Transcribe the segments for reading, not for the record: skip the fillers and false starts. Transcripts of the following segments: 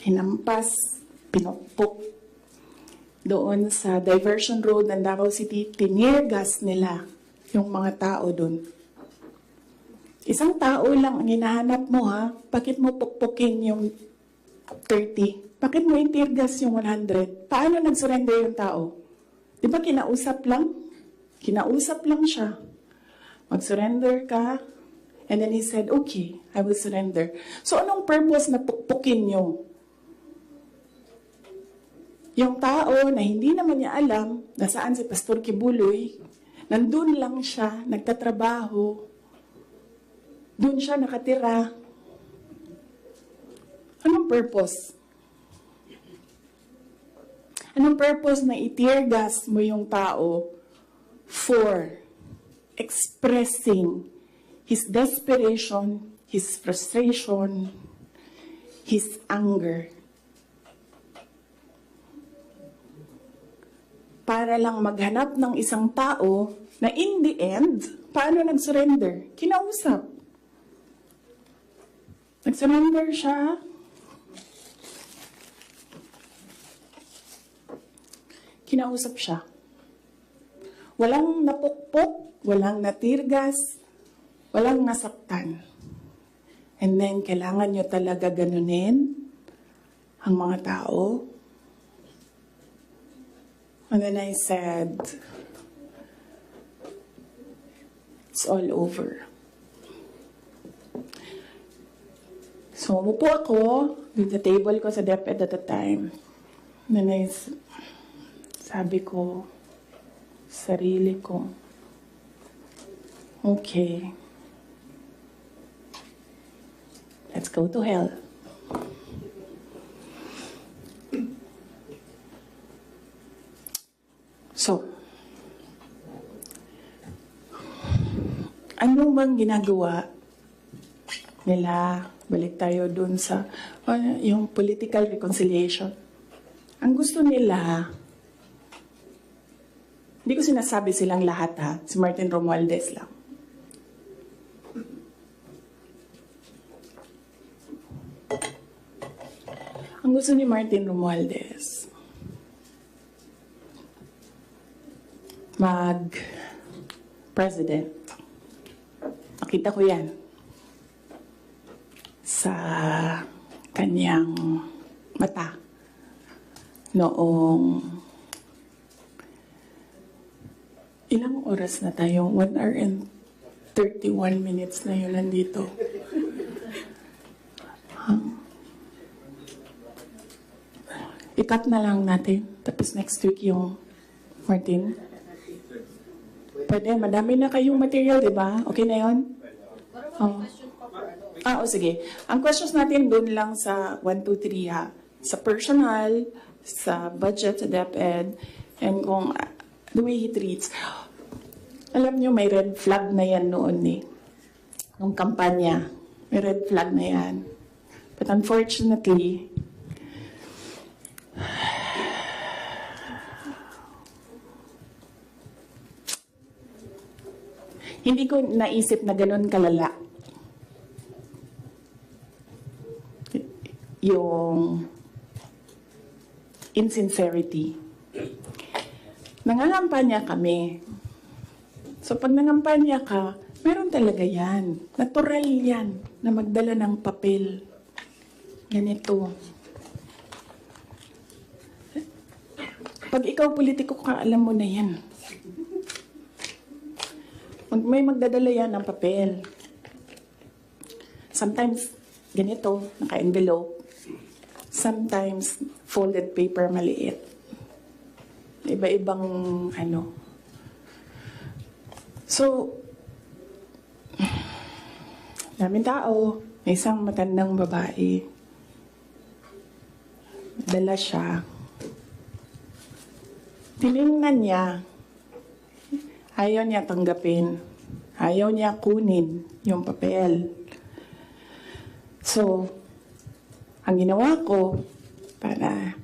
hinampas, pinukpok doon sa diversion road ng Davao City, tinirgas nila yung mga tao doon. Isang tao lang ang hinahanap mo, ha? Bakit mo pukpukin yung 30? Bakit mo itirgas yung 100? Paano nag-surrender yung tao? Di ba kinausap lang? Kinausap lang siya. Mag-surrender ka. And then he said, okay, I will surrender. So anong purpose na pukpukin nyo? Yung tao na hindi naman niya alam na saan si Pastor Kibuloy, nandun lang siya, nagtatrabaho, dun siya nakatira. Anong purpose? Anong purpose na i-tear gas mo yung tao for expressing his desperation, his frustration, his anger? Para lang maghanap ng isang tao na in the end, paano nag-surrender? Kinausap. Nag-surrender siya. Kinausap siya. Walang napukpok, walang natirgas, walang nasaktan. And then, kailangan nyo talaga ganunin ang mga tao. And then I said, it's all over. So, umupo ako with the table ko sa DepEd at the time. And then sabi ko, sarili ko, okay, let's go to hell. So, ano bang ginagawa nila? Balik tayo dun sa yung political reconciliation. Ang gusto nila, hindi ko sinasabi silang lahat, ha? Si Martin Romualdez lang. Ang gusto ni Martin Romualdez, mag-president. Nakita ko yan sa kanyang mata noong ilang oras na tayo? 1 hour and 31 minutes na yun nandito. I-cut na lang natin. Tapos next week yung Martin. Pwede, madami na kayong material, di ba? Okay na yun? Sige. Ang questions natin doon lang sa 1, 2, 3, ha? Sa personal, sa budget, sa DepEd, and kung the way he treats. Alam nyo, may red flag na yan noon eh. Nung kampanya, may red flag na yan. But unfortunately, hindi ko naisip na ganun kalala yung insincerity. Nangangampanya kami. So pag nangampanya ka, meron talaga yan. Natural yan na magdala ng papel. Ganito. Pag ikaw politiko ka, alam mo na yan. May magdadala yan ng papel. Sometimes, ganito, naka-envelope. Sometimes, folded paper maliit. Iba-ibang ano. So, daming tao. May isang matandang babae. Dala siya. Tinignan niya. Ayaw niya tanggapin. Ayaw niya kunin yung papel. So, ang ginawa ko para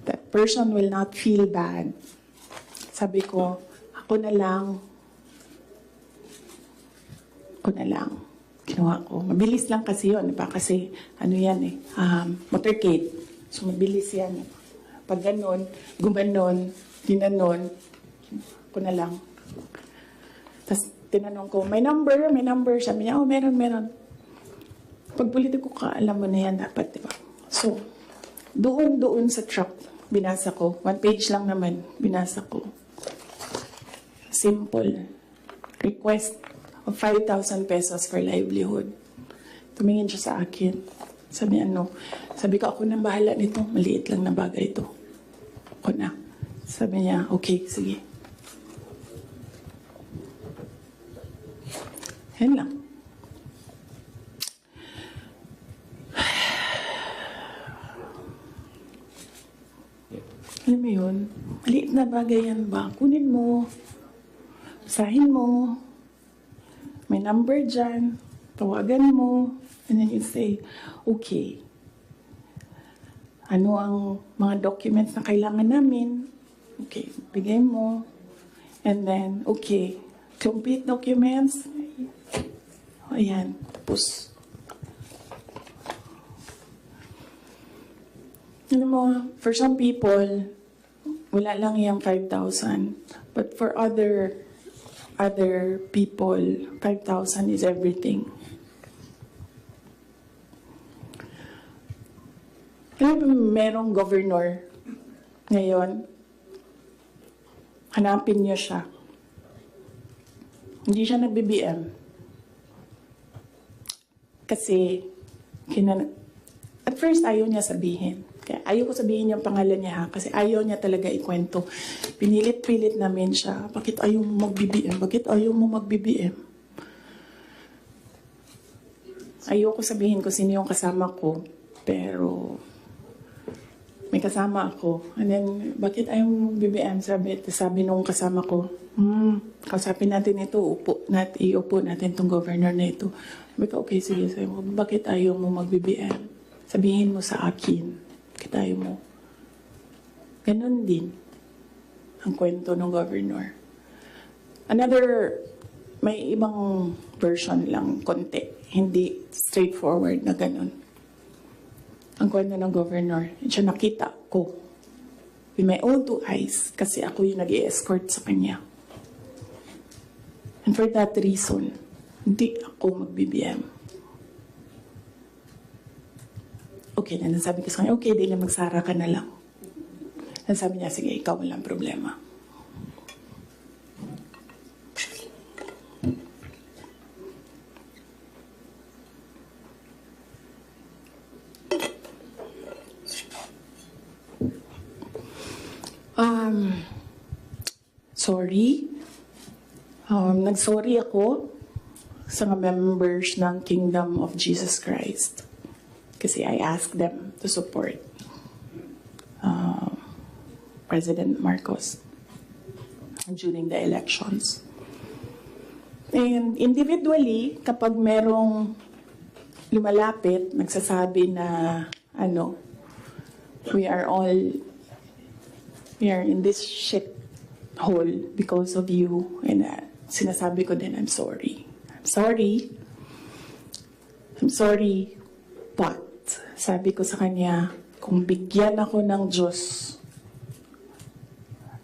that person will not feel bad, sabi ko, ako na lang. Kinuha ko. Mabilis lang kasi yun. Diba? Kasi, ano yan eh, motorcade. So, mabilis yan. Pag ganon, gumanon, ginanon, ko na lang. Tapos, tinanong ko, may number? Sabi niya, oh, meron. Pag politiko ka, alam mo na yan dapat, diba? So, doon sa truck, binasa ko. 1 page lang naman, binasa ko. Simple. Request of 5,000 pesos for livelihood. Tumingin siya sa akin. Sabi ko, ako nang bahala nito. Maliit lang na bagay ito. Ako na. Sabi niya, okay, sige. Yan lang. Alam mo yun, maliit na bagay yan ba? Kunin mo, basahin mo, may number dyan, tawagan mo, and then you say, okay, ano ang mga documents na kailangan namin? Okay, bigay mo. And then, okay, complete documents. Ayan, tapos. Alam mo, for some people, wala lang yung 5,000. But for other people, 5,000 is everything. Kaya merong governor ngayon, hanapin niyo siya. Hindi siya nag-BBM. Kasi, at first ayaw niya sabihin. Kaya ayaw ko sabihin yung pangalan niya ha, kasi ayaw niya talaga ikwento. Pinilit-pilit namin siya, bakit ayaw mo mag-BBM? Bakit ayaw mo mag-BBM? Ayaw ko sabihin ko sino yung kasama ko, pero may kasama ako. And then, bakit ayaw mo mag-BBM? Sabi nung kasama ko, kausapin natin ito, iupo natin itong governor na ito. Sabi ko, okay, sige, sabi mo, bakit ayaw mo mag-BBM? Sabihin mo sa akin. Kitayo mo. Ganon din ang kwento ng governor. May ibang version lang, konti. Hindi straightforward na ganon. Ang kwento ng governor, siya nakita ko with my own 2 eyes kasi ako yung nag-i-escort sa kanya. And for that reason, hindi ako mag-BBM. Okay, na sabi ko sa kanya, okay, di na mag-SARA ka na lang. And sabi niya, sige, ikaw walang problema. Sorry. Nag-sorry ako sa mga members ng Kingdom of Jesus Christ. Kasi I asked them to support President Marcos during the elections. And individually, kapag merong lumalapit, nagsasabi na, we are in this shit hole because of you. And sinasabi ko din, I'm sorry. But, sabi ko sa kanya, kung bigyan ako ng Diyos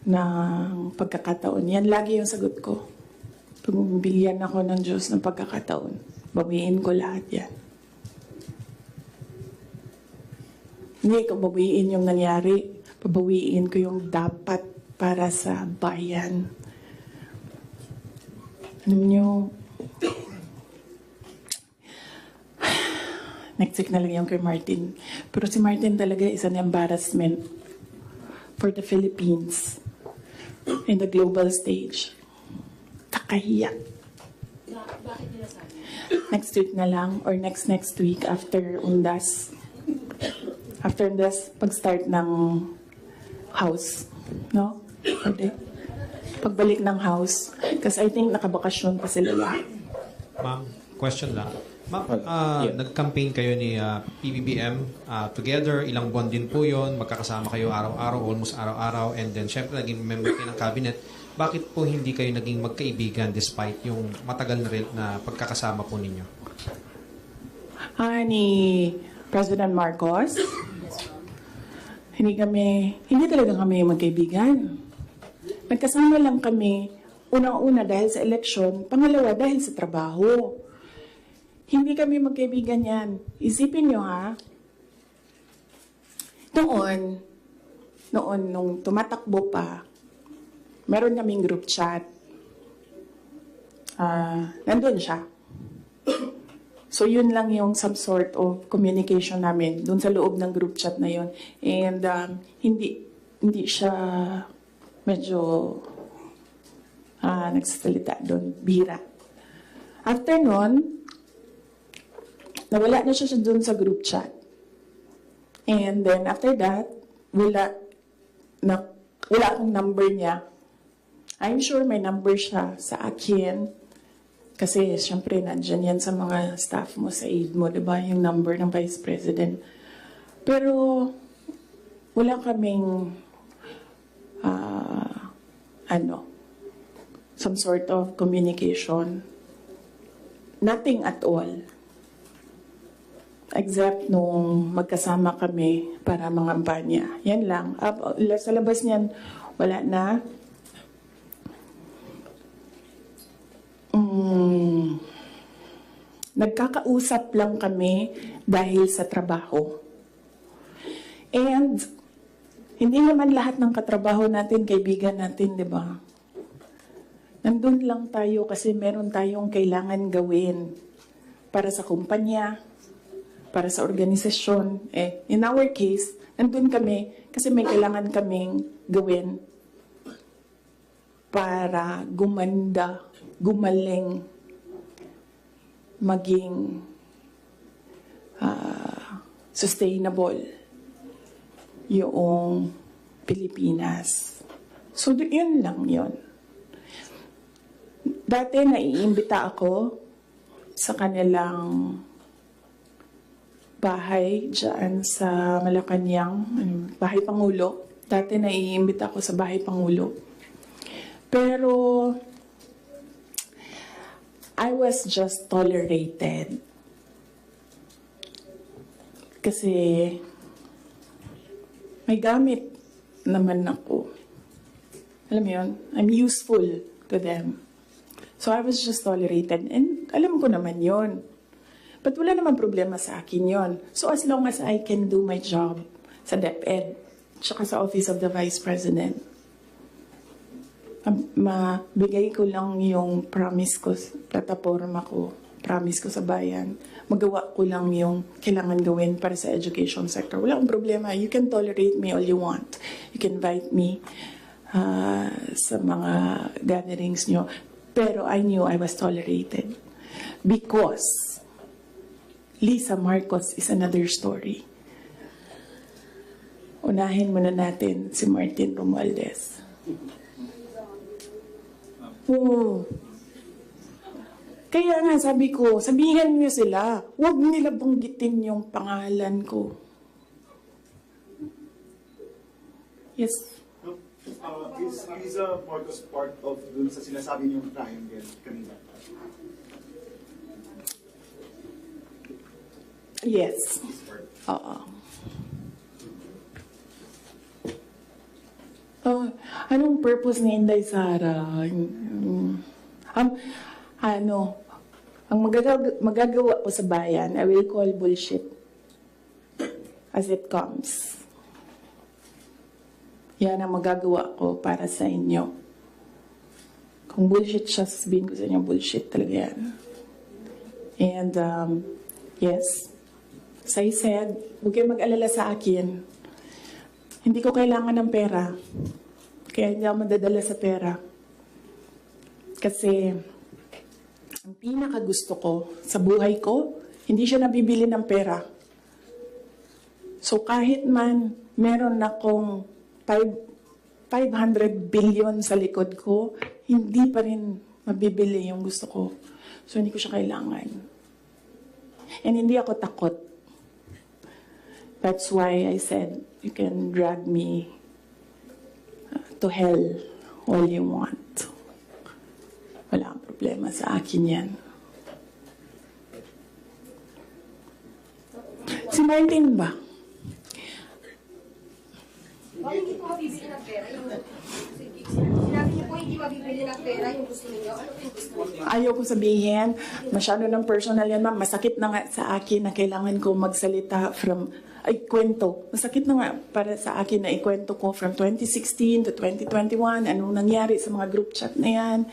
ng pagkakataon, yan lagi yung sagot ko. Kung bigyan ako ng Diyos ng pagkakataon, bawiin ko lahat yan. Hindi ko bawiin yung nangyari, pabawiin ko yung dapat para sa bayan. Alam nyo, next week na lang yung kay Martin. Pero si Martin talaga is an embarrassment for the Philippines in the global stage. Kakahiya. Bakit nila sabi? Next week na lang or next week after Undas. After Undas, pag-start ng house. No? Pwede. Pagbalik ng house. Kasi I think nakabakasyon pa sila lahat. Ma'am, question lang. Ma'am, nag-campaign kayo ni PBBM together. Ilang buwan din po yun. Magkakasama kayo araw-araw, almost araw-araw. And then, syempre, naging member kayo ng cabinet. Bakit po hindi kayo naging magkaibigan despite yung matagal na pagkakasama po ninyo? Ni President Marcos. Hindi talaga kami magkaibigan. Nagkasama lang kami, unang-una dahil sa eleksyon, pangalawa dahil sa trabaho. Hindi kami magkaibigan yan. Isipin nyo ha, noon, nung tumatakbo pa, meron kaming group chat. Nandun siya. So, yun lang yung some sort of communication namin dun sa loob ng group chat na yun. And hindi siya medyo nagsasalita dun, bihira. After nun, nawala na siya dun sa group chat. And then after that, wala akong number niya. I'm sure may number siya sa akin. Kasi, syempre, nandyan yan sa mga staff mo, sa aide mo, diba? Yung number ng Vice President. Pero, wala kaming, some sort of communication. Nothing at all. Except nung magkasama kami para mangampanya. Yan lang. Sa labas niyan, wala na. Nagkakausap lang kami dahil sa trabaho. And hindi naman lahat ng katrabaho natin, kaibigan natin, di ba? Nandun lang tayo kasi meron tayong kailangan gawin para sa kumpanya, para sa organisasyon. In our case, nandun kami kasi may kailangan kaming gawin para gumanda, gumaling, maging sustainable yung Pilipinas. So, yun lang yun. Dati naiimbita ako sa kanilang bahay dyan sa Malacanang, Bahay Pangulo. Dati naiimbita ako sa Bahay Pangulo. Pero I was just tolerated. Kasi may gamit naman ako. Alam mo yun? I'm useful to them. So I was just tolerated. And alam ko naman yun. But wala naman problema sa akin yun. So as long as I can do my job sa DepEd, tsaka sa Office of the Vice President, mabigay ko lang yung promise ko, plataforma ko, promise ko sa bayan, magawa ko lang yung kailangan gawin para sa education sector. Wala akong problema. You can tolerate me all you want. You can invite me sa mga gatherings nyo. Pero I knew I was tolerated. Because Lisa Marcos is another story. Unahin muna natin si Martin Romualdez. Oo. Kaya nga sabi ko, sabihan niyo sila, huwag nila banggitin yung pangalan ko. Yes. Is Lisa Marcos part of dun sa sinasabi niyong triangle kanina? Yes. Oo. Anong purpose ni Inday Sara? Ang magagawa ko sa bayan, I will call bullshit as it comes. Yan ang magagawa ko para sa inyo. Kung bullshit siya, sabihin ko sa inyo, bullshit talaga yan. And, yes, as I said, huwag kayo mag-alala sa akin. Hindi ko kailangan ng pera. Kaya hindi ako madadala sa pera. Kasi, ang pinakagusto ko sa buhay ko, hindi siya nabibili ng pera. So kahit man meron akong 500 billion sa likod ko, hindi pa rin mabibili yung gusto ko. So hindi ko siya kailangan. And hindi ako takot. That's why I said, you can drag me to hell all you want. Wala ang problema sa akin yan. Martin ba? Bakit hindi po mabibili ng pera yung... Sinabi niyo po hindi mabibili ng pera yung gusto niyo. Ano po yung gusto niyo? Ayaw ko sabihin, masyado ng personal yan, ma'am. Masakit na nga sa akin na kailangan ko magsalita kwento. Masakit na nga para sa akin na ikwento ko from 2016 to 2021, anong nangyari sa mga group chat na yan,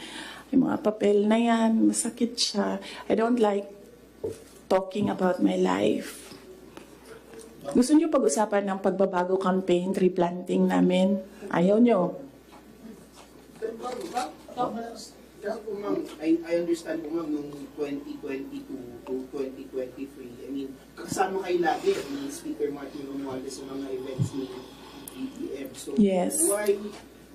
yung mga papel na yan, masakit siya. I don't like talking about my life. Gusto niyo pag-usapan ng pagbabago campaign, tree planting namin? Ayaw niyo. Kasi po ma'am, I understand po ma'am, nung 2022 to 2023, I mean, kasama kayo lagi ni Speaker Martin Romualdez sa mga events ni BBM. So, Yes. why,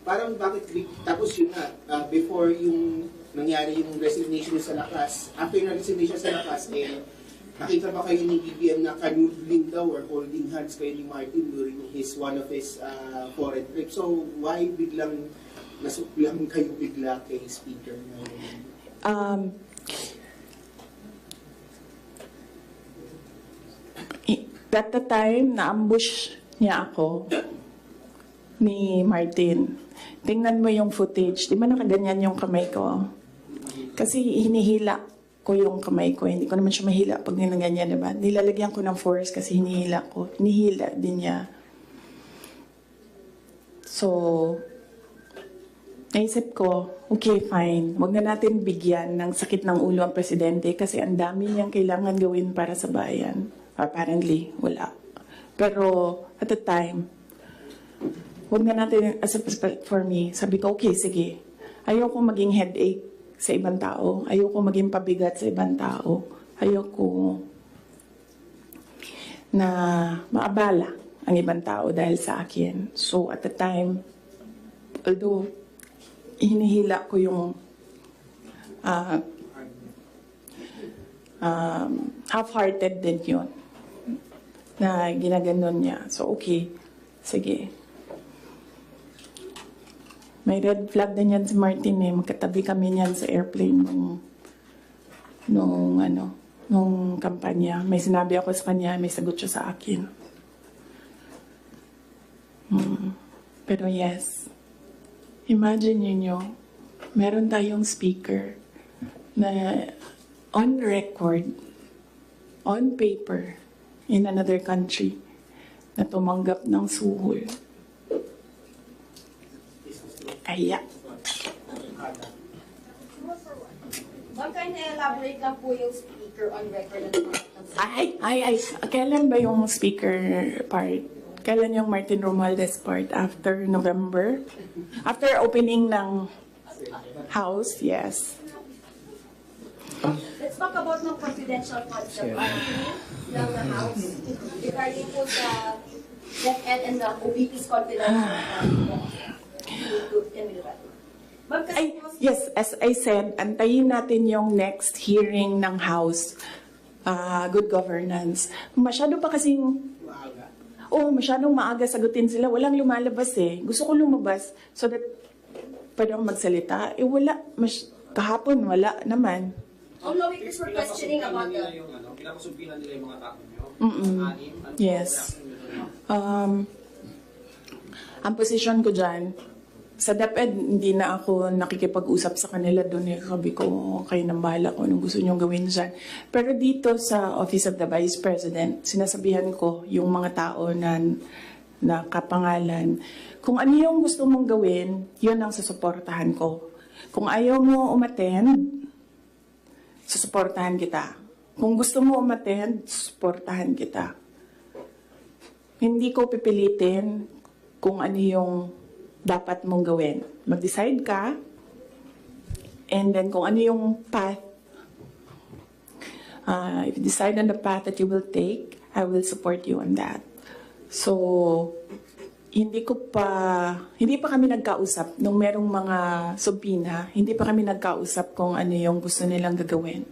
parang bakit, tapos yun nga, before yung nangyari yung resignation sa lakas, after yung resignation sa lakas, nakita ba kayo ni BBM na kanudling daw or holding hands kayo ni Martin during one of his foreign trips? So, why biglang nasuklang kayo bigla kay Speaker? At the time, na-ambush niya ako ni Martin. Tingnan mo yung footage. Di ba nakaganyan yung kamay ko? Kasi hinihila ko yung kamay ko. Hindi ko naman siya mahila pag ninaganyan, diba? Nilalagyan ko ng force kasi hinihila ko. Hinihila din niya. So, naisip ko, okay, fine. Huwag na natin bigyan ng sakit ng ulo ang presidente kasi ang dami niyang kailangan gawin para sa bayan. Apparently, wala. Pero, at the time, huwag na natin, for me, sabi ko, okay, sige. Ayoko maging headache sa ibang tao. Ayoko maging pabigat sa ibang tao. Ayoko na maabala ang ibang tao dahil sa akin. So, at the time, although, hinihila ko yung half-hearted din yun na ginaganon niya. So, okay. Sige. May red flag din yan si Martin eh. Magkatabi kami niyan sa airplane nung kampanya. May sinabi ako sa kanya, may sagot siya sa akin. Pero yes, imagine niyo, meron tayong speaker na on record, on paper, in another country, na tumanggap ng suhol. Aya. Ma'am, kaya na-elaborate lang po yung speaker on record ng Ay. Kailan ba yung speaker part? Kailan yung Martin Romualdez part? After November? After opening ng house? Yes. Let's talk about ng confidential concept ng House. Regarding po sa DepEd and the OVP's confidential Ma'am, kasi po, Yes, as I said, antayin natin yung next hearing ng House. Good governance. Masyado pa kasing masyadong maaga sagutin sila. Walang lumalabas eh. Gusto ko lumabas so that pwede akong magsalita. Wala. Kahapon, wala naman. no witness were questioning about the... Pinapasumpilan nila yung mga tao nyo? Yes. Ang position ko dyan, sa DepEd, hindi na ako nakikipag-usap sa kanila doon. Sabi ko, kayo nang bahala ko anong gusto nyo gawin dyan. Pero dito sa Office of the Vice President, sinasabihan ko yung mga tao na kapangalan, kung ano yung gusto mong gawin, yun ang susuportahan ko. Kung ayaw mo umattend, susuportahan kita. Kung gusto mo umattend, susuportahan kita. Hindi ko pipilitin kung ano yung dapat mong gawin. Mag-decide ka, and then kung ano yung path, if you decide on the path that you will take, I will support you on that. So, hindi pa kami nagkausap nung merong mga subpoena, hindi pa kami nagkausap kung ano yung gusto nilang gagawin.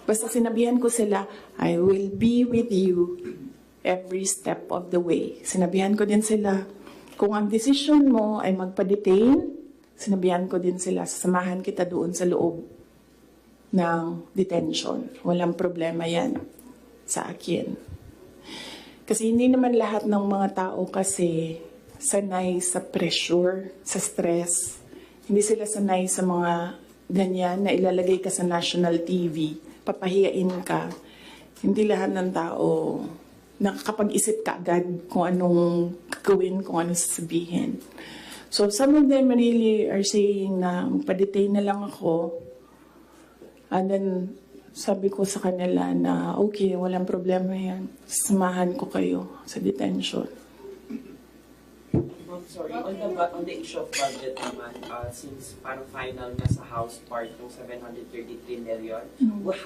Basta sinabihan ko sila, I will be with you every step of the way. Sinabihan ko din sila, kung ang decision mo ay magpa-detain, sinabihan ko din sila, sasamahan kita doon sa loob ng detention. Walang problema yan sa akin. Kasi hindi naman lahat ng mga tao kasi sanay sa pressure, sa stress. Hindi sila sanay sa mga ganyan na ilalagay ka sa national TV, papahiyain ka. Hindi lahat ng tao nakakapag-isip ka agad kung anong gagawin, kung anong sasabihin. So some of them really are saying na magpa-detain na lang ako. And then sabi ko sa kanila na okay, walang problema yan. Samahan ko kayo sa detention. I'm sorry, on the issue of budget naman, since parang final na sa House part ng 733 million, what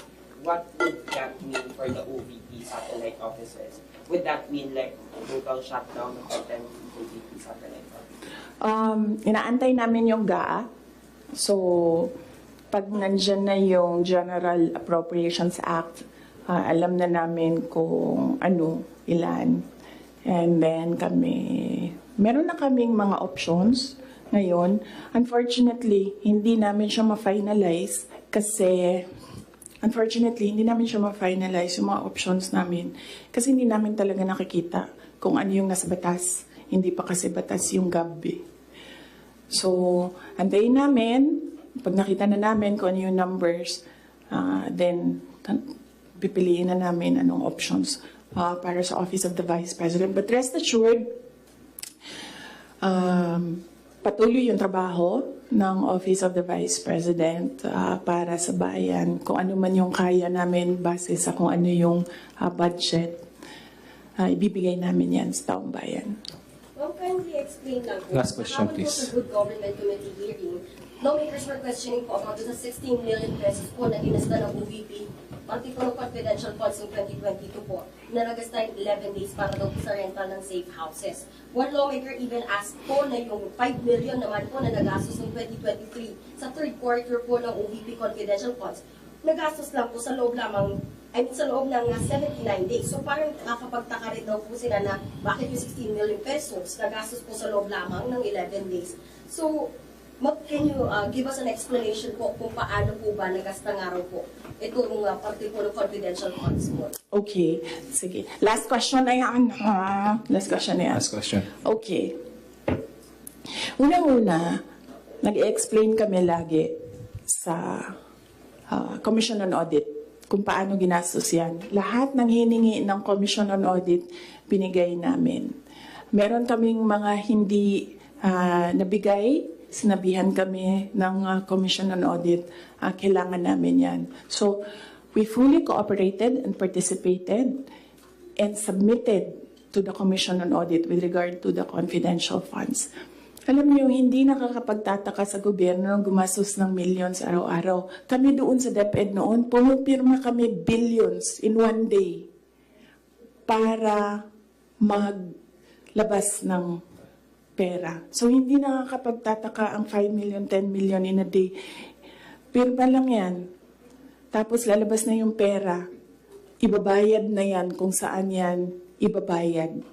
would that mean for the OVP satellite offices? Would that mean like total shutdown of the 10 OVP satellite offices? Inaantay namin yung GA. So, pag nandyan na yung General Appropriations Act, alam na namin kung ano, ilan. And then meron na kaming mga options ngayon. Unfortunately, hindi namin siya ma-finalize kasi yung mga options namin kasi hindi namin talaga nakikita kung ano yung nasa batas. Hindi pa kasi batas yung gabi. So, antayin namin. Pag nakita na namin kung ano yung numbers, then pipiliin na namin anong options para sa Office of the Vice President. But rest assured, patuloy yung trabaho ng Office of the Vice President para sa bayan. Kung ano man yung kaya namin base sa kung ano yung budget, ibibigay namin yan sa taong bayan. Well, kindly explain lang po. Last question, please. Sa Good Government Committee hearing, lawmakers were questioning po about the 16 million pesos po na ginasta ng OVP, pati po ng confidential funds ng 2022 po, na nagasta yung 11 days para daw po sa rental ng safe houses. One lawmaker even asked po na yung 5 million naman po na nagastos ng 2023 sa third quarter po ng OVP confidential funds, nagastos lang po sa loob lamang, sa loob ng 79 days. So parang nakakapagtaka rin daw po sila na bakit yung 16 million pesos nagastos po sa loob lamang ng 11 days. So, can you give us an explanation po kung paano po ba nagasta nga raw po itong parte po ng confidential funds po? Okay, sige. Last question na yan. Last question na yan. Last question. Okay. Unang-una, nag-explain kami lagi sa Commission on Audit kung paano ginastos yan. Lahat ng hiningi ng Commission on Audit, binigay namin. Meron kaming mga hindi nabigay, sinabihan kami ng Commission on Audit, kailangan namin yan. So, we fully cooperated and participated and submitted to the Commission on Audit with regard to the confidential funds. Alam niyo, hindi nakakapagtataka sa gobyerno ng gumastos ng millions araw-araw. Kami doon sa DepEd noon, pumipirma kami billions in one day para maglabas ng pera. So, hindi nakakapagtataka ang 5 million, 10 million in a day. Pirma lang yan. Tapos lalabas na yung pera. Ibabayad na yan kung saan yan ibabayad.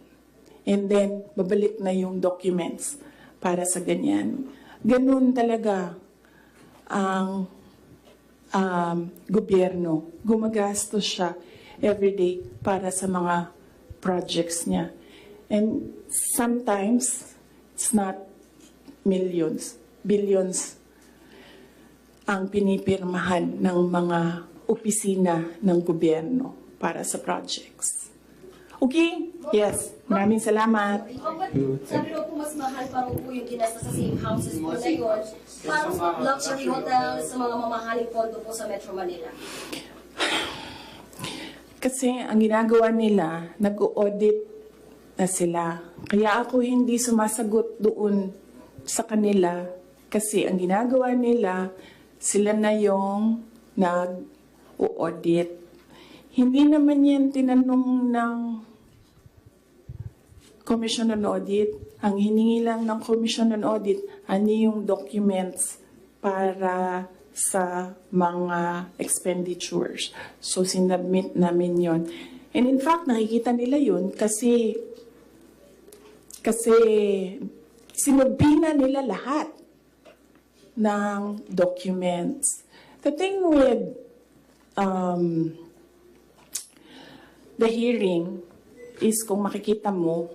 And then, babalik na yung documents para sa ganyan. Ganun talaga ang gobyerno. Gumagastos siya everyday para sa mga projects niya. And sometimes, it's not millions, billions ang pinipirmahan ng mga opisina ng gobyerno para sa projects. Okay? Yes. Maraming salamat. Sabi daw po mas mahal pa rin po yung ginasta sa safe houses po na yun, parang sa luxury hotels, sa mga mamahaling pondo po sa Metro Manila. Kasi ang ginagawa nila, nag-audit na sila. Kaya ako hindi sumasagot doon sa kanila kasi ang ginagawa nila, sila na yung nag-audit. Hindi naman yan tinanong ng Commission on Audit. Ang hiningi lang ng Commission on Audit, ano yung documents para sa mga expenditures. So, sinubmit namin yon. And in fact, nakikita nila yun kasi sinubina nila lahat ng documents. The thing with the hearing, is kung makikita mo,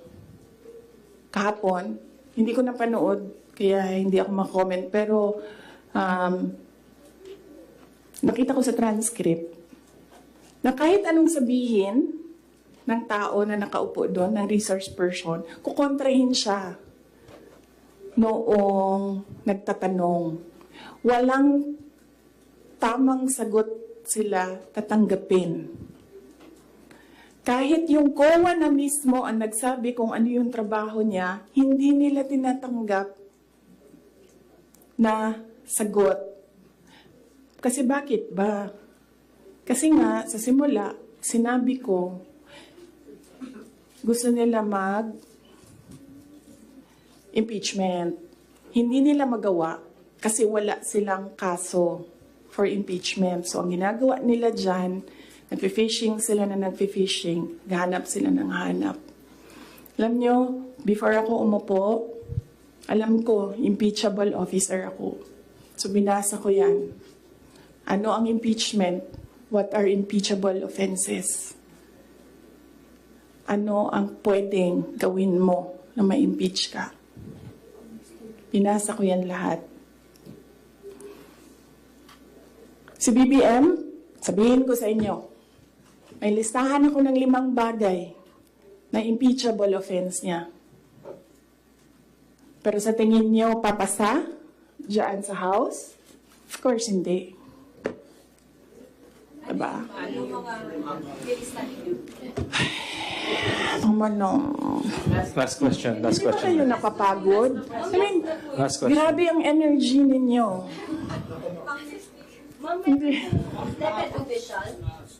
kahapon, hindi ko napanood, kaya hindi ako makomment, pero nakita ko sa transcript na kahit anong sabihin ng tao na nakaupo doon, ng resource person, kukontrahin siya noong nagtatanong. Walang tamang sagot sila tatanggapin. Kahit yung COA na mismo ang nagsabi kung ano yung trabaho niya, hindi nila tinatanggap na sagot. Kasi bakit ba? Kasi nga, sa simula, sinabi ko, gusto nila impeachment. Hindi nila magawa kasi wala silang kaso for impeachment. So, ang ginagawa nila dyan, nagfi-fishing sila na nagfi-fishing, gahanap sila ng hanap. Alam nyo, before ako umupo, alam ko, impeachable officer ako. So, binasa ko yan. Ano ang impeachment? What are impeachable offenses? Ano ang pwedeng gawin mo na ma-impeach ka? Binasa ko yan lahat. Si BBM, sabihin ko sa inyo, may listahan ako ng 5 bagay na impeachable offense niya. Pero sa tingin niyo, papasa dyan sa House? Of course, hindi. Diba? Ano mga nilista ninyo? Last question. Hindi ba kayo napapagod? I mean, Last question. grabe ang energy ninyo. Ma'am, DepEd official,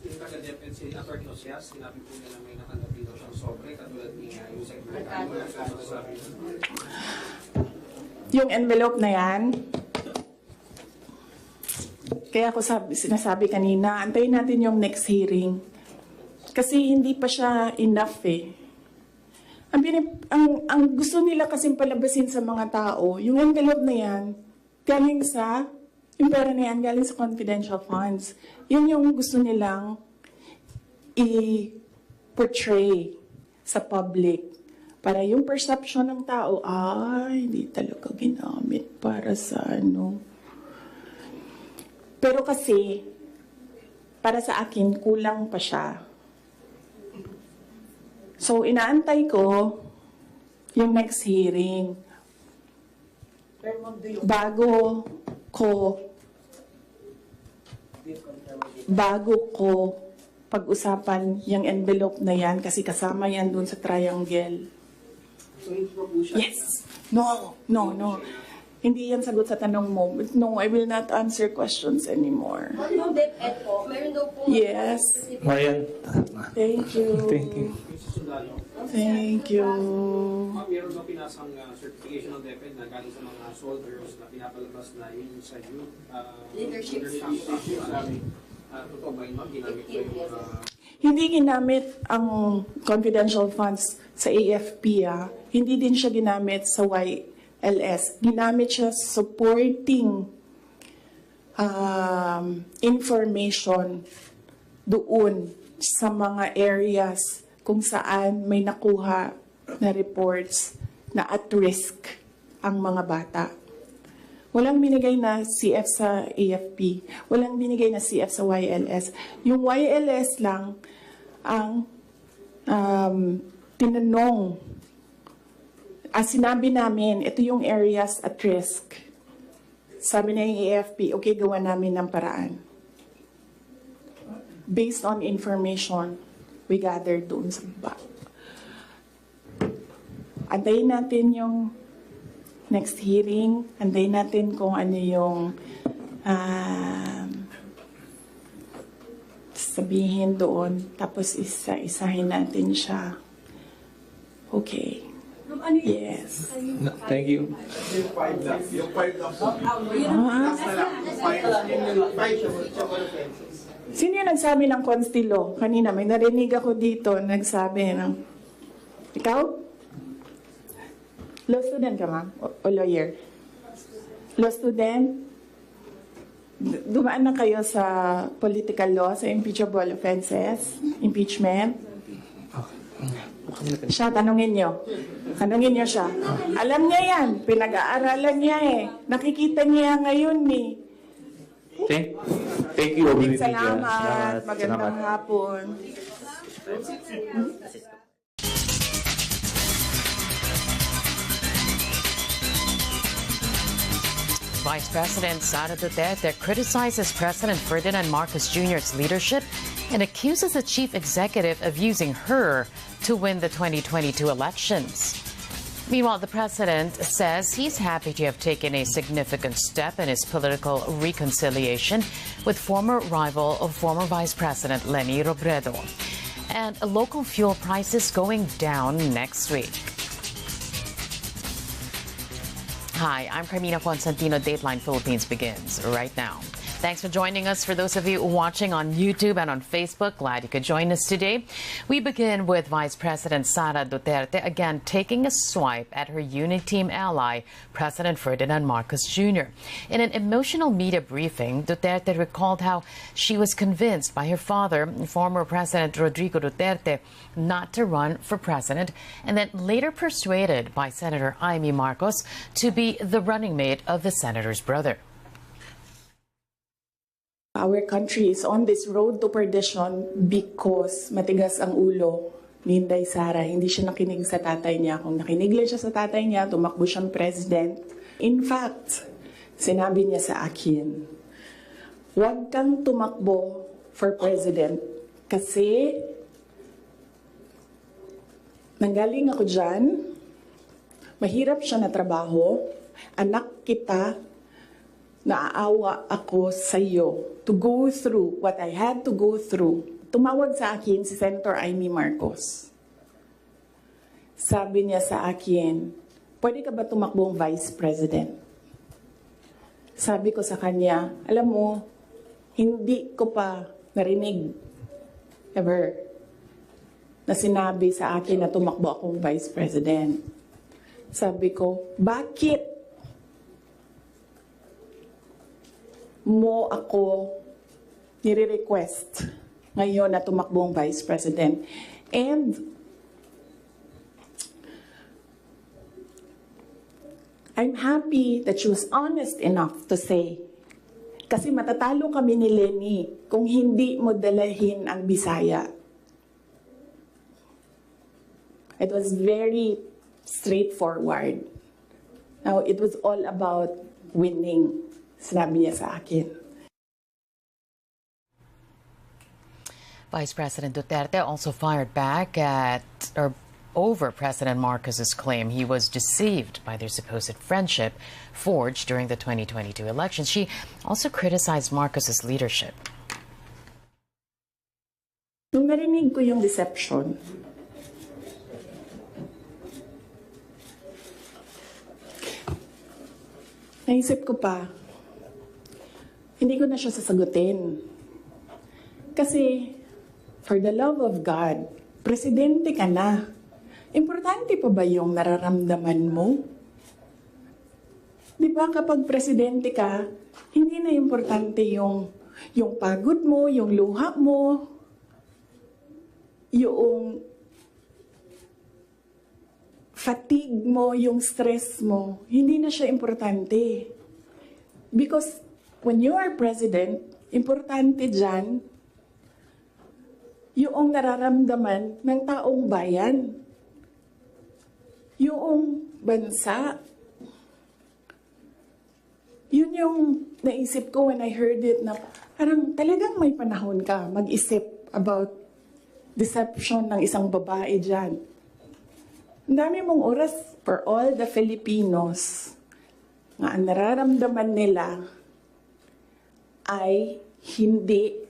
Yung taga-DepEd si Atty. Osias, sinabi po niya na may nakandapi daw siyang sobre, katulad ni yung secretary. Yung envelope na yan, kaya ako sinasabi kanina, antayin natin yung next hearing. Kasi hindi pa siya enough eh. Ang gusto nila kasing palabasin sa mga tao, yung envelope na yan, galing sa, yung pera na yan, galing sa confidential funds. Yun yung gusto nilang i-portray sa public. Para yung perception ng tao, hindi talaga ginamit para sa ano. Pero kasi, para sa akin, kulang pa siya. So, inaantay ko yung next hearing. Bago ko pag-usapan yung envelope na yan, kasi kasama yan dun sa triangle. So, hindi pa po siya. Yes. No. Hindi yan sagot sa tanong mo. No, I will not answer questions anymore. yung DepEd po, meron daw po Yes. Marian. Thank you. Thank you. Thank you. Ma'am, meron daw pinasang certification ng DepEd na galing sa mga soldiers na pinapalabas na yun sa youth Leadership totoo ba yun, ma'am? Ginamit ko yung Hindi ginamit ang confidential funds sa AFP. Hindi din siya ginamit sa YLS. Ginamit siya supporting information doon sa mga areas kung saan may nakuha na reports na at risk ang mga bata. Walang binigay na CF sa AFP. Walang binigay na CF sa YLS. Yung YLS lang ang tinanong. Sinabi namin, ito yung areas at risk. Sabi na yung AFP, okay, gawa namin ng paraan. Based on information we gathered doon sa baba. Antayin natin yung next hearing. Antayin natin kung ano yung sabihin doon. Tapos isa-isahin natin siya. Okay. Yes. No, thank you. Yung 5 lang. Yung 5 lang po. Sino yung nagsabi ng Constilo? Kanina, may narinig ako dito, nagsabi ng... Ikaw? Law student ka, ma'am? O lawyer? Law student? Dumaan na kayo sa political law, sa impeachable offenses, impeachment? Siya, tanungin niyo. Tanungin niyo siya. Alam niya yan. Pinag-aaralan niya eh. Nakikita niya ngayon eh. Thank you, OVP. Salamat. Magandang Salamat. hapon. Vice President Sara Duterte criticizes President Ferdinand Marcos Jr.'s leadership and accuses the chief executive of using her to win the 2022 elections. Meanwhile, the president says he's happy to have taken a significant step in his political reconciliation with former rival of former Vice President Leni Robredo. And local fuel prices going down next week. Hi, I'm Carmina Constantino. Dateline Philippines begins right now. Thanks for joining us. For those of you watching on YouTube and on Facebook, glad you could join us today. We begin with Vice President Sara Duterte again taking a swipe at her Uniteam ally, President Ferdinand Marcos Jr. In an emotional media briefing, Duterte recalled how she was convinced by her father, former President Rodrigo Duterte, not to run for president, and then later persuaded by Senator Amy Marcos to be the running mate of the senator's brother. Our country is on this road to perdition because matigas ang ulo ni Inday Sara. Hindi siya nakinig sa tatay niya. Kung nakinig lang siya sa tatay niya, tumakbo siyang president. In fact, sinabi niya sa akin, huwag kang tumakbo for president kasi nanggaling ako dyan, mahirap siya na trabaho, anak kita, naaawa ako sa iyo to go through what I had to go through. Tumawag sa akin si Senator Amy Marcos. Sabi niya sa akin, pwede ka ba tumakbong Vice President? Sabi ko sa kanya, alam mo, hindi ko pa narinig ever na sinabi sa akin na tumakbo akong Vice President. Sabi ko, bakit mo ako nire-request ngayon na tumakbong Vice President? And I'm happy that she was honest enough to say, kasi matatalo kami ni Leni kung hindi mo dalahin ang Bisaya. It was very straightforward. Now, it was all about winning. Sinabi niya sa akin. Vice President Duterte also fired back at or over President Marcos's claim he was deceived by their supposed friendship forged during the 2022 elections. She also criticized Marcos's leadership. Nung narinig ko yung deception, naisip ko pa, hindi ko na siya sasagutin. Kasi, for the love of God, presidente ka na. Importante pa ba yung nararamdaman mo? Di ba kapag presidente ka, hindi na importante yung pagod mo, yung luha mo, yung fatigue mo, yung stress mo. Hindi na siya importante. Because when you are president, importante dyan yung nararamdaman ng taong bayan. Yung bansa. Yun yung naisip ko when I heard it na parang talagang may panahon ka mag-isip about deception ng isang babae dyan. Ang dami mong oras for all the Filipinos nga ang nararamdaman nila ay hindi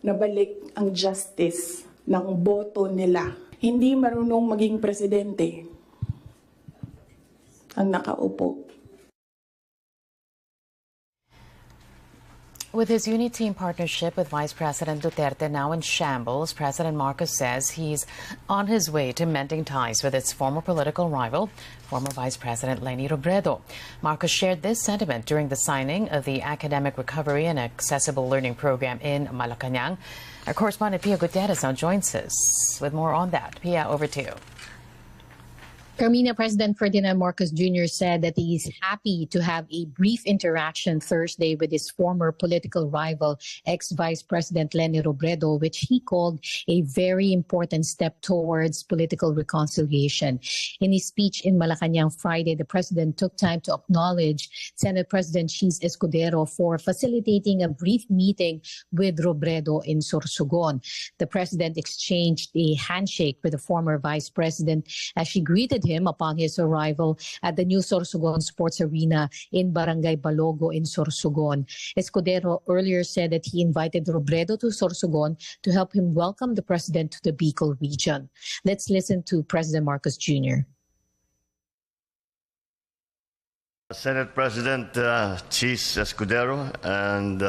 nabalik ang justice ng boto nila. Hindi marunong maging presidente ang nakaupo. With his Uniteam partnership with Vice President Duterte now in shambles, President Marcos says he's on his way to mending ties with its former political rival, former Vice President Leni Robredo. Marcos shared this sentiment during the signing of the Academic Recovery and Accessible Learning Program in Malacanang. Our correspondent Pia Gutierrez now joins us with more on that. Pia, over to you. Carmina, President Ferdinand Marcos Jr. said that he is happy to have a brief interaction Thursday with his former political rival, ex-Vice President Leni Robredo, which he called a very important step towards political reconciliation. In his speech in Malacanang Friday, the president took time to acknowledge Senate President Cheese Escudero for facilitating a brief meeting with Robredo in Sorsogon. The president exchanged a handshake with the former vice president as she greeted him upon his arrival at the new Sorsogon Sports Arena in Barangay Balogo in Sorsogon. Escudero earlier said that he invited Robredo to Sorsogon to help him welcome the president to the Bicol region. Let's listen to President Marcos Jr. Senate President Cheese Escudero, and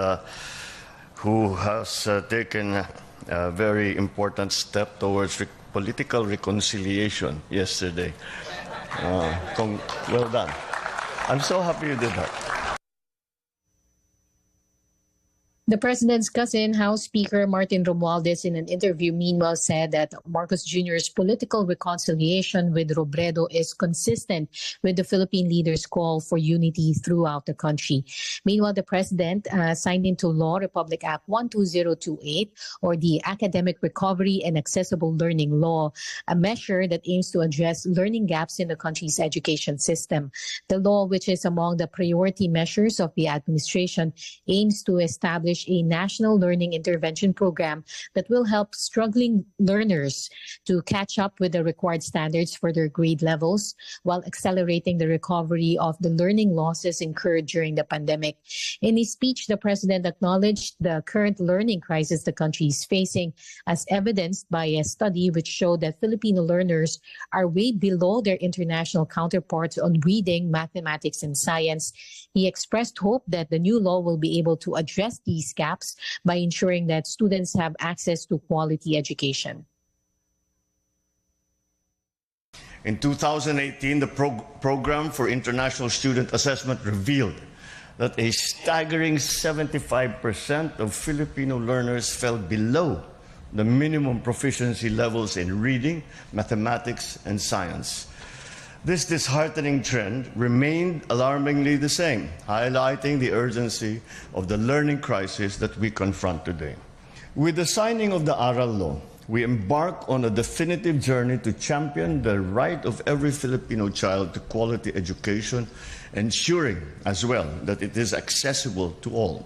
who has taken a very important step towards political reconciliation yesterday. Well done. I'm so happy you did that. The president's cousin, House Speaker Martin Romualdez, in an interview meanwhile said that Marcos Jr.'s political reconciliation with Robredo is consistent with the Philippine leader's call for unity throughout the country. Meanwhile, the president signed into law Republic Act 12028, or the Academic Recovery and Accessible Learning Law, a measure that aims to address learning gaps in the country's education system. The law, which is among the priority measures of the administration, aims to establish a national learning intervention program that will help struggling learners to catch up with the required standards for their grade levels while accelerating the recovery of the learning losses incurred during the pandemic. In his speech, the president acknowledged the current learning crisis the country is facing, as evidenced by a study which showed that Filipino learners are way below their international counterparts on reading, mathematics, and science. He expressed hope that the new law will be able to address these gaps by ensuring that students have access to quality education. In 2018, the Program for International Student Assessment revealed that a staggering 75% of Filipino learners fell below the minimum proficiency levels in reading, mathematics, and science. This disheartening trend remained alarmingly the same, highlighting the urgency of the learning crisis that we confront today. With the signing of the ARAL law, we embark on a definitive journey to champion the right of every Filipino child to quality education, ensuring as well that it is accessible to all.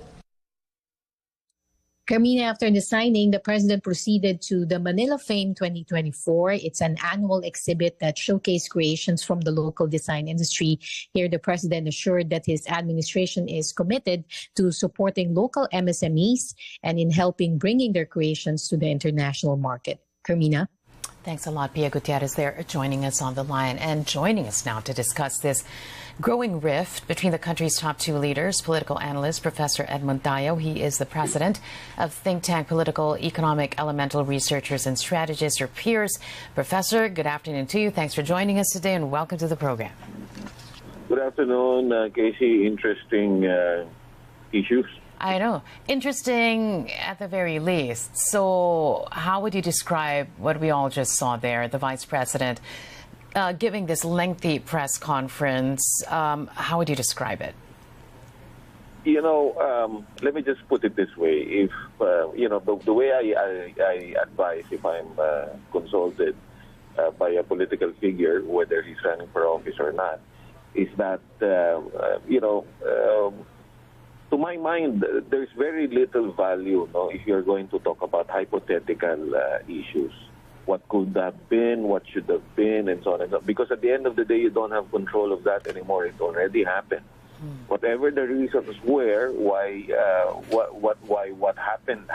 Carmina, after the signing, the president proceeded to the Manila Fame 2024. It's an annual exhibit that showcases creations from the local design industry. Here, the president assured that his administration is committed to supporting local MSMEs and in helping bringing their creations to the international market. Carmina? Thanks a lot, Pia Gutierrez there, joining us on the line. And joining us now to discuss this growing rift between the country's top two leaders, political analyst Professor Edmund Tayo. He is the president of think tank Political Economic Elemental Researchers and Strategists, or PEERS. Professor, good afternoon to you. Thanks for joining us today and welcome to the program. Good afternoon, Casey. Interesting issues. I know. Interesting at the very least. So how would you describe what we all just saw there, the vice president giving this lengthy press conference? How would you describe it? You know, let me just put it this way. If, you know, the way I advise, if I'm consulted by a political figure, whether he's running for office or not, is that, you know, to my mind, there's very little value, no, if you're going to talk about hypothetical issues. What could have been, what should have been, and so on and so on. Because at the end of the day, you don't have control of that anymore. It already happened. Whatever the reasons were, why what happened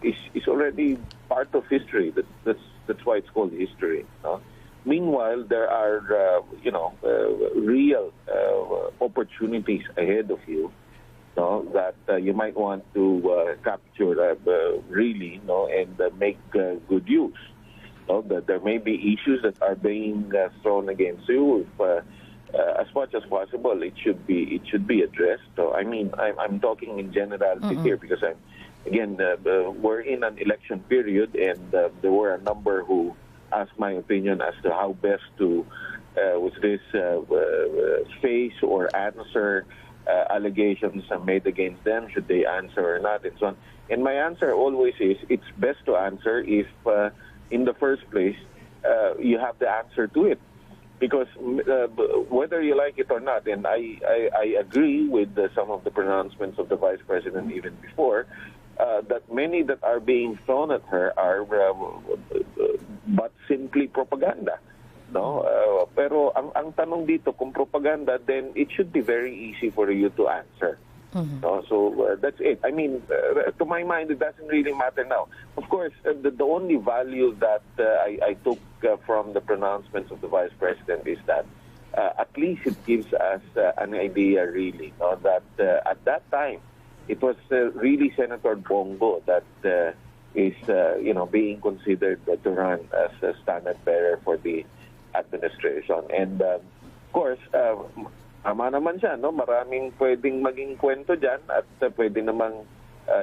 is already part of history. That's why it's called history. No? Meanwhile, there are you know, real opportunities ahead of you, no, that you might want to capture really, no, and make good use. No, that there may be issues that are being thrown against you. If, as much as possible, it should be addressed. So I mean, I'm talking in generality here because we're in an election period, and there were a number who ask my opinion as to how best to with this face or answer allegations made against them, should they answer or not, and so on. And my answer always is, it's best to answer if, in the first place, you have the answer to it. Because whether you like it or not, and I agree with some of the pronouncements of the Vice President even before, that many that are being thrown at her are but simply propaganda. No, pero ang tanong dito, kung propaganda, then it should be very easy for you to answer. No, so that's it. I mean, to my mind, it doesn't really matter now. Of course, the only value that I took from the pronouncements of the Vice President is that at least it gives us an idea, really, no, that at that time, it was really Senator Bongo that is, being considered to run as a standard bearer for the administration. And of course, tama naman siya, no? Maraming pwedeng maging kwento dyan at pwede namang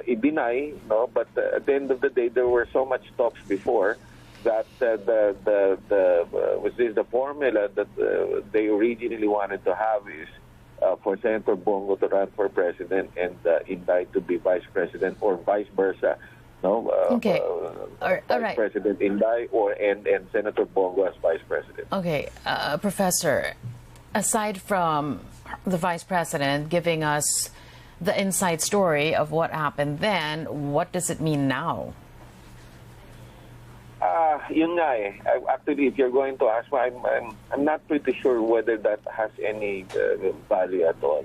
i-deny, no? But at the end of the day, there were so much talks before that the formula that they originally wanted to have is for Senator Bongo to run for president and Inday to be vice president, or vice versa. No, okay. All right. President Inday and Senator Bongo as Vice President. Okay, Professor, aside from the Vice President giving us the inside story of what happened then, what does it mean now? Yun nga eh. Actually, if you're going to ask me, I'm not pretty sure whether that has any value at all.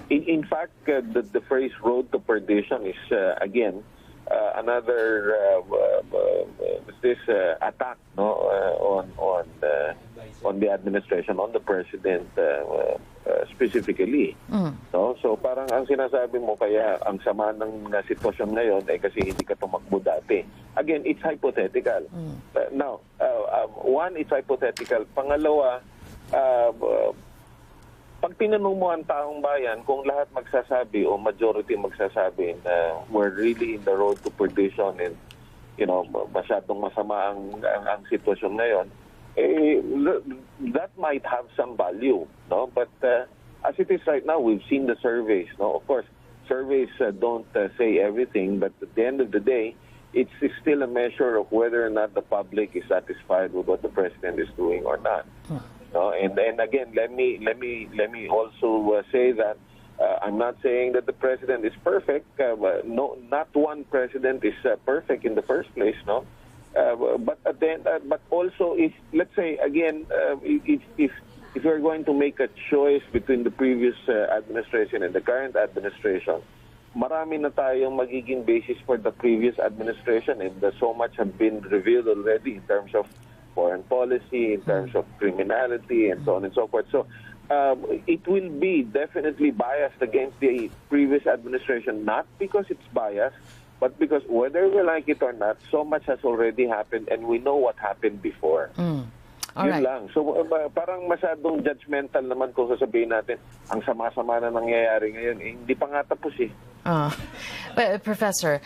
In fact, the phrase "road to perdition" is again another attack, no, on the administration, on the president specifically. No, so parang ang sinasabi mo, kaya ang sama ng sitwasyon ngayon ay kasi hindi ka tumakbo dati. Again, it's hypothetical. Now, one, it's hypothetical. Pangalawa, pag tinanong mo ang taong bayan, kung lahat magsasabi o majority magsasabi na we're really in the road to perdition and, masyadong masama ang sitwasyon ngayon, that might have some value, no? But as it is right now, we've seen the surveys, no? Of course, surveys don't say everything, but at the end of the day, it's still a measure of whether or not the public is satisfied with what the president is doing or not. No, and again, let me also say that I'm not saying that the president is perfect. No, not one president is perfect in the first place. No, but at the end, but also, if let's say again, if we're going to make a choice between the previous administration and the current administration, marami na tayong magiging basis for the previous administration, and so much have been revealed already in terms of foreign policy, in terms of criminality, and so on and so forth. So it will be definitely biased against the previous administration, not because it's biased, but because whether we like it or not, so much has already happened, and we know what happened before. Yun lang. So parang masyadong judgmental naman kung sasabihin natin, ang sama-sama na nangyayari ngayon. Hindi pa nga tapos eh. But Professor,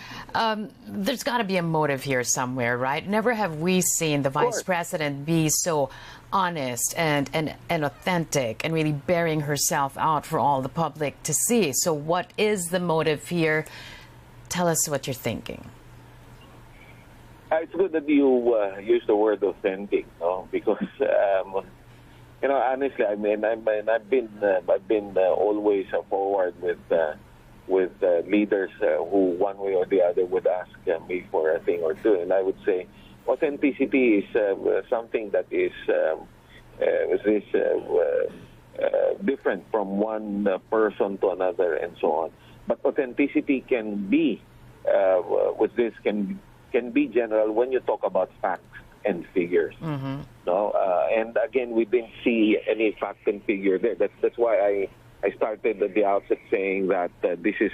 there's got to be a motive here somewhere, right? Never have we seen the Vice President be so honest and authentic and really bearing herself out for all the public to see. So what is the motive here? Tell us what you're thinking. It's good that you use the word authentic, no? Because honestly, I mean, I've been always forward with leaders who, one way or the other, would ask me for a thing or two, and I would say authenticity is something that is different from one person to another, and so on. But authenticity can be can be general when you talk about facts and figures. No, and again, we didn't see any fact and figure there. That's why I started at the outset saying that this is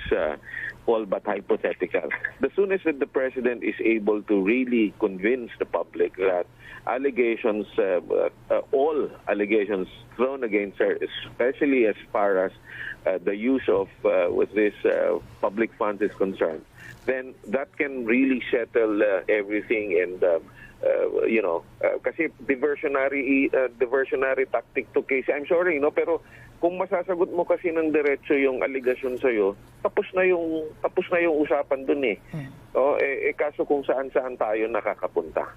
all but hypothetical. The soonest that the president is able to really convince the public that allegations, all allegations thrown against her, especially as far as the use of with this public funds is concerned, then that can really settle everything, and kasi diversionary tactic to case. I'm sorry, pero kung masasagot mo kasi ng diretso yung allegation sa'yo, tapos na yung usapan dun eh. Kaso kung saan-saan tayo nakakapunta.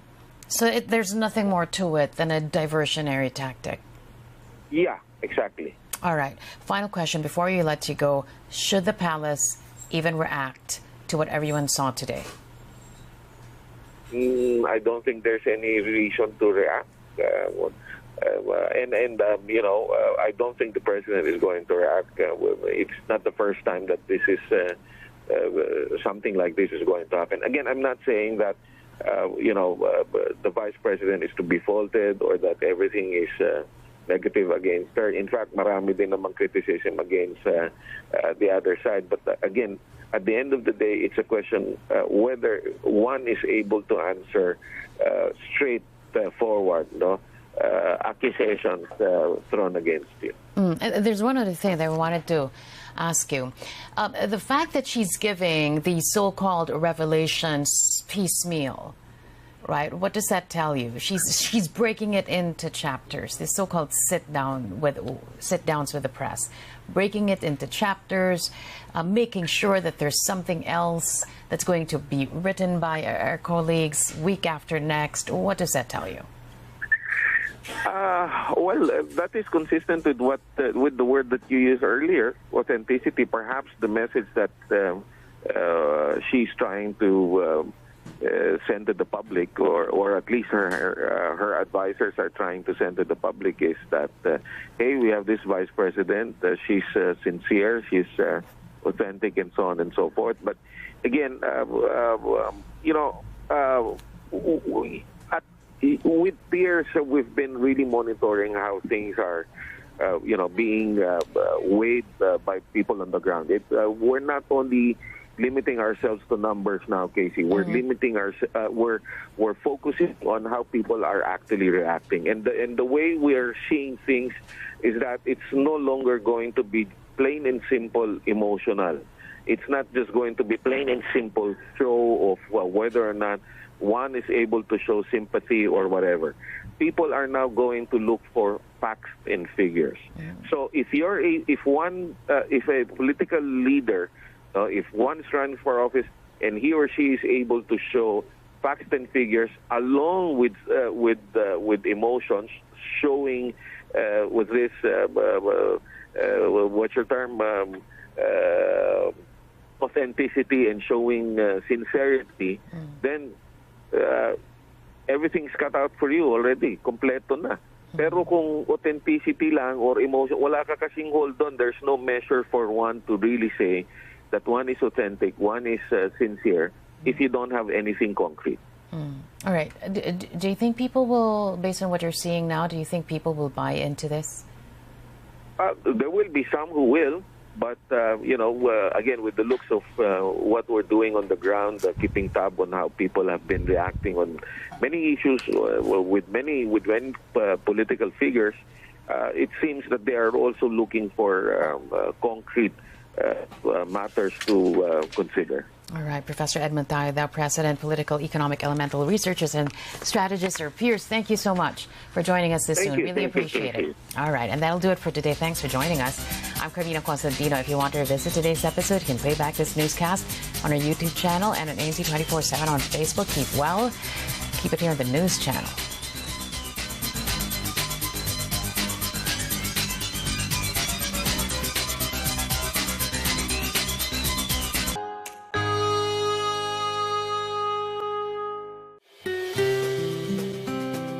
So there's nothing more to it than a diversionary tactic? Yeah, exactly. All right. Final question before you let you go. Should the palace even react to what everyone saw today? I don't think there's any reason to react. I don't think the president is going to react. It's not the first time that this is something like this is going to happen. Again, I'm not saying that the vice president is to be faulted or that everything is negative against her. In fact, marami din namang criticism against the other side. But again, at the end of the day, it's a question whether one is able to answer straight forward, accusations thrown against you. And there's one other thing that I wanted to ask you. The fact that she's giving the so-called revelations piecemeal, right? What does that tell you? She's breaking it into chapters. The so-called sit-downs with the press, breaking it into chapters, making sure that there's something else that's going to be written by our colleagues week after next. What does that tell you? That is consistent with with the word that you used earlier, authenticity. Perhaps the message that she's trying to send to the public, or at least her advisors are trying to send to the public, is that hey, we have this vice president. She's sincere. She's authentic, and so on and so forth. But again, with peers, we've been really monitoring how things are, being weighed by people on the ground. We're not only limiting ourselves to numbers now, Casey. We're limiting we're focusing on how people are actually reacting, and the way we're seeing things is that it's no longer going to be plain and simple emotional. It's not just going to be plain and simple show of whether or not one is able to show sympathy or whatever. People are now going to look for facts and figures. So if a political leader, if one's running for office and he or she is able to show facts and figures along with emotions, showing with this what's your term, authenticity and showing sincerity, then everything's cut out for you already. Kompleto na. Pero kung authenticity lang or emotion, wala ka kasing hold on. There's no measure for one to really say that one is authentic, one is sincere, if you don't have anything concrete. All right. Do you think people will, based on what you're seeing now, do you think people will buy into this? There will be some who will. But, again, with the looks of what we're doing on the ground, keeping tab on how people have been reacting on many issues with many political figures, it seems that they are also looking for concrete matters to consider. All right, Professor Edmund Tayo, thou President, Political Economic Elemental Researchers and Strategist, or Peers, thank you so much for joining us this soon. Really appreciate it. All right, and that'll do it for today. Thanks for joining us. I'm Carmina Constantino. If you want to revisit today's episode, you can play back this newscast on our YouTube channel and at ANZ 24/7 on Facebook. Keep well. Keep it here on the News Channel.